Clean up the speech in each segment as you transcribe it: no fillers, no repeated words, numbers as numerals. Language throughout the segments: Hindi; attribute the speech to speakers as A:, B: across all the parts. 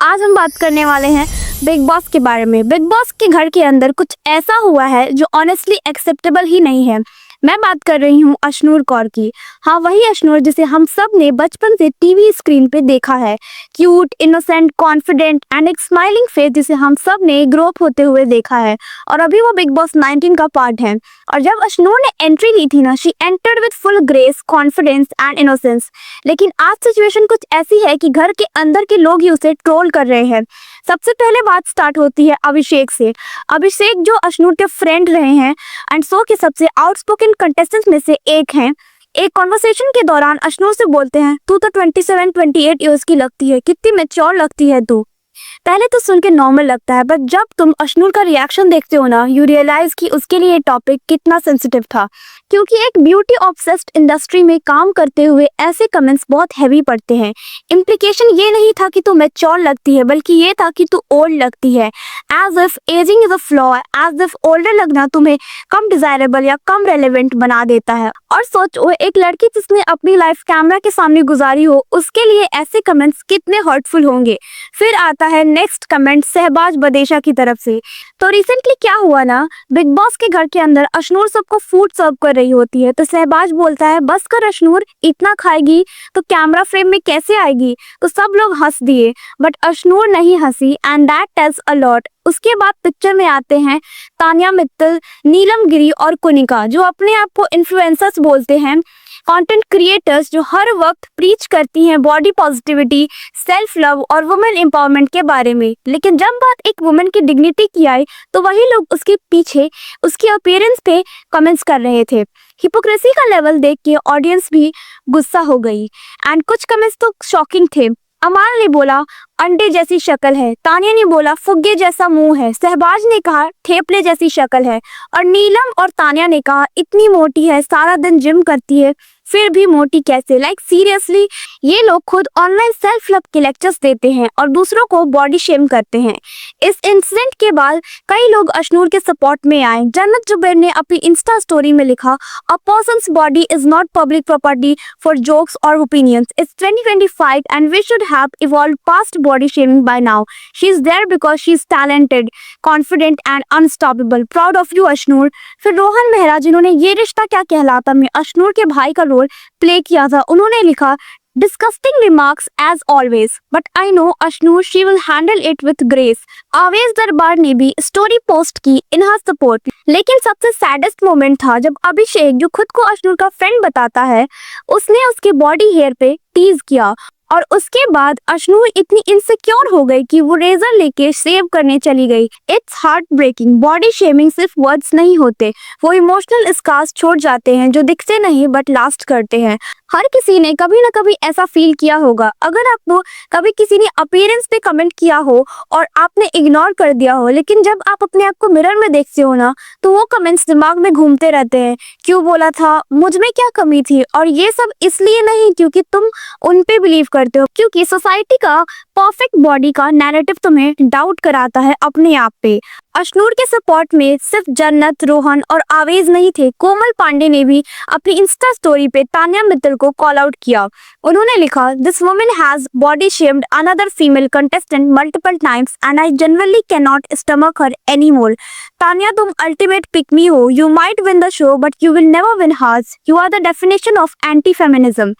A: आज हम बात करने वाले हैं बिग बॉस के बारे में। बिग बॉस के घर के अंदर कुछ ऐसा हुआ है जो ऑनेस्टली एक्सेप्टेबल ही नहीं है। मैं बात कर रही हूँ अशनूर कौर की। हाँ, वही अशनूर जिसे हम सब ने बचपन से टीवी स्क्रीन पे देखा है। क्यूट, इनोसेंट, कॉन्फिडेंट एंड एक स्माइलिंग फेस जिसे हम सब ने ग्रो अप होते हुए देखा है और अभी वो बिग बॉस 19 का पार्ट है। और जब अशनूर ने एंट्री ली थी ना, she entered with full grace, confidence and innocence. लेकिन आज सिचुएशन कुछ ऐसी है कि घर के अंदर के लोग ही उसे ट्रोल कर रहे हैं। सबसे पहले बात स्टार्ट होती है अभिषेक से। अभिषेक जो अशनूर के फ्रेंड रहे हैं एंड शो के सबसे आउटस्पोकन कंटेस्टेंट्स में से एक हैं। एक कॉन्वर्सेशन के दौरान अशनूर से बोलते हैं, तू तो 27-28 ईयर्स की लगती है, कितनी मैच्योर लगती है तू। पहले तो सुन के नॉर्मल लगता है, बट जब तुम अशनूर का रिएक्शन देखते हो ना, यू रियलाइज कि उसके लिए टॉपिक कितना सेंसिटिव था। क्योंकि एक ब्यूटी ऑब्सेस्ड इंडस्ट्री में काम करते हुए ऐसे कमेंट्स बहुत हैवी पड़ते हैं। इम्प्लीकेशन ये नहीं था कि तू मैच्योर लगती है, बल्कि ये था कि तू ओल्ड लगती है। As if ageing is a flaw, as if older लगना तुम्हें कम डिजायरेबल या कम रेलेवेंट बना देता है। और सोचो, एक लड़की जिसने अपनी लाइफ कैमरा के सामने गुजारी हो, उसके लिए ऐसे कमेंट्स कितने हर्टफुल होंगे। फिर आता है नेक्स्ट कमेंट शहबाज बदेशा की तरफ से। तो रिसेंटली क्या हुआ ना, बिग बॉस के घर के अंदर अशनूर सबको फूड सर्व कर रही होती है, तो शहबाज बोलता है, बस कर अशनूर, इतना खाएगी तो कैमरा फ्रेम में कैसे आएगी। तो सब लोग हंस दिए, बट अशनूर नहीं हंसी and that tells a lot. उसके बाद पिक्चर में आते हैं तान्या मित्तल, नीलम गिरी और कुनिका, जो अपने आप को इन्फ्लुएंसर्स बोलते हैं, कंटेंट क्रिएटर्स जो हर वक्त प्रीच करती हैं बॉडी पॉजिटिविटी, सेल्फ लव और वुमेन एम्पावरमेंट के बारे में। लेकिन जब बात एक वुमेन की डिग्निटी की आई, तो वही लोग उसके पीछे उसकी अपीयरेंस पे कमेंट्स कर रहे थे। हिपोक्रेसी का लेवल देख के ऑडियंस भी गुस्सा हो गई एंड कुछ कमेंट्स तो शॉकिंग थे। अमान ने बोला, अंडे जैसी शक्ल है। तानिया ने बोला, फुग्गे जैसा मुंह है। शहबाज ने कहा, ठेपले जैसी शक्ल है। और नीलम और तानिया ने कहा, इतनी मोटी है, सारा दिन जिम करती है, फिर भी मोटी कैसे। लाइक सीरियसली, ये लोग खुद ऑनलाइन सेल्फ लव के लेक्चर्स देते हैं और दूसरों को बॉडी शेम करते हैं। इस इंसिडेंट के बाद कई लोग अशनूर के सपोर्ट में आए। जन्नत जुबैर ने अपनी इंस्टा स्टोरी में लिखा, a person's body is not public property for jokes और opinions. It's 2025 and we should have evolved past body shaming by now. She is there because she is talented, confident and unstoppable. Proud of you Ashnoor. फिर रोहन मेहरा, जिन्होंने ये रिश्ता क्या कहलाता में अशनूर के भाई का रोल प्ले किया था, उन्होंने लिखा, disgusting remarks as always, but I know Ashnur, she will handle it with grace। आवेश दरबार ने भी स्टोरी पोस्ट की इन हर सपोर्ट। लेकिन सबसे सैडेस्ट मोमेंट था जब अभिषेक, जो खुद को अशनूर का फ्रेंड बताता है, उसने उसके बॉडी हेयर पे टीज किया। और उसके बाद अशनूर इतनी इनसिक्योर हो गई कि वो रेजर लेके सेव करने चली गई। It's heartbreaking. Body shaming सिर्फ वर्ड्स नहीं होते, वो इमोशनल स्कार्स छोड़ जाते हैं जो दिखते नहीं बट लास्ट करते हैं। हर किसी ने कभी ना कभी ऐसा फील किया होगा। अगर आपको कभी किसी ने अपीयरेंस पे कमेंट किया हो और आपने इग्नोर कर दिया हो, लेकिन जब आप अपने आप को मिरर में देखते हो ना, तो वो कमेंट्स दिमाग में घूमते रहते हैं। क्यों बोला था, मुझ में क्या कमी थी। और ये सब इसलिए नहीं क्योंकि तुम उन पे बिलीव करते हो, क्योंकि सोसाइटी का परफेक्ट बॉडी का नैरेटिव तुम्हें डाउट कराता है अपने आप पे। अशनूर के सपोर्ट में सिर्फ जन्नत, रोहन और आवेज नहीं थे, कोमल पांडे ने भी अपनी इंस्टा स्टोरी पे तान्या मित्तल को कॉल आउट किया। उन्होंने लिखा, this woman has body shamed another female contestant multiple times and I generally can not stomach her any more. Tanya, तुम अल्टीमेट पिक मी हो। You might win the show but you will never win hearts. You are the definition of anti feminism.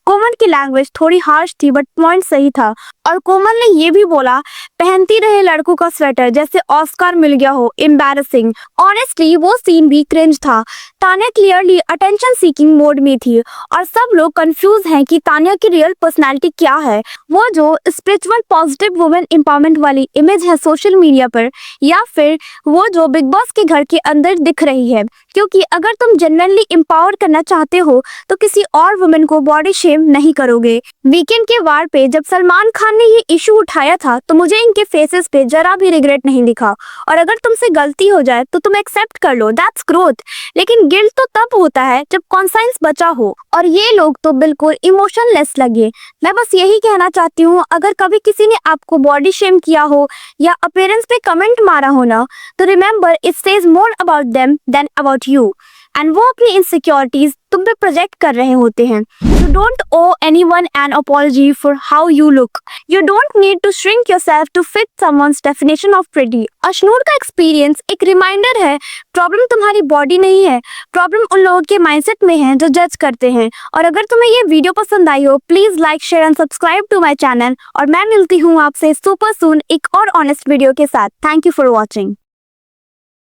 A: Komal की लैंग्वेज थोड़ी हार्श थी बट पॉइंट सही था। और कोमल ने ये भी बोला, पहनती रहे लड़कों का स्वेटर जैसे ऑस्कार मिल गया हो, एम्बैरेसिंग। ऑनेस्टली वो सीन भी क्रिंज था। Tanya clearly attention seeking mode में थी और सब लोग कंफ्यूज हैं कि तान्या की रियल पर्सनालिटी क्या है। वो जो स्पिरिचुअल पॉजिटिव वुमेन एम्पावरमेंट वाली इमेज है सोशल मीडिया पर, या फिर वो जो बिग बॉस के घर के अंदर दिख रही है। क्योंकि अगर तुम जेन्युइनली एम्पावर करना चाहते हो तो किसी और वुमेन को बॉडी शेम नहीं करोगे। वीकेंड के वार पे जब सलमान खान ने ये इशू उठाया था, तो मुझे इनके फेसेस पे जरा भी रिग्रेट नहीं दिखा। और अगर तुमसे गलती हो जाए तो तुम एक्सेप्ट कर लो, दैट्स ग्रोथ। लेकिन गिल्ट तो तब होता है जब कॉन्साइंस बचा हो, और ये लोग तो बिल्कुल इमोशनलेस लगे। मैं बस यही कहना चाहती हूँ, अगर कभी किसी ने आपको बॉडी शेम किया हो या अपीयरेंस पे कमेंट मारा हो ना, तो remember, it says more about them than about you. And वो अपनी इनसिक्योरिटीज तुम पे प्रोजेक्ट कर रहे होते हैं। don't owe anyone an apology for how you look. You don't need to shrink yourself to fit someone's definition of pretty. Ashnoor का एक्सपीरियंस एक रिमाइंडर है, प्रॉब्लम तुम्हारी बॉडी नहीं है, प्रॉब्लम उन लोगों के माइंडसेट में है जो जज करते हैं। और अगर तुम्हें ये वीडियो पसंद आई हो, please like, share and subscribe to my channel. और मैं मिलती हूँ आपसे सुपर सून एक और ऑनेस्ट वीडियो के साथ। Thank you for watching.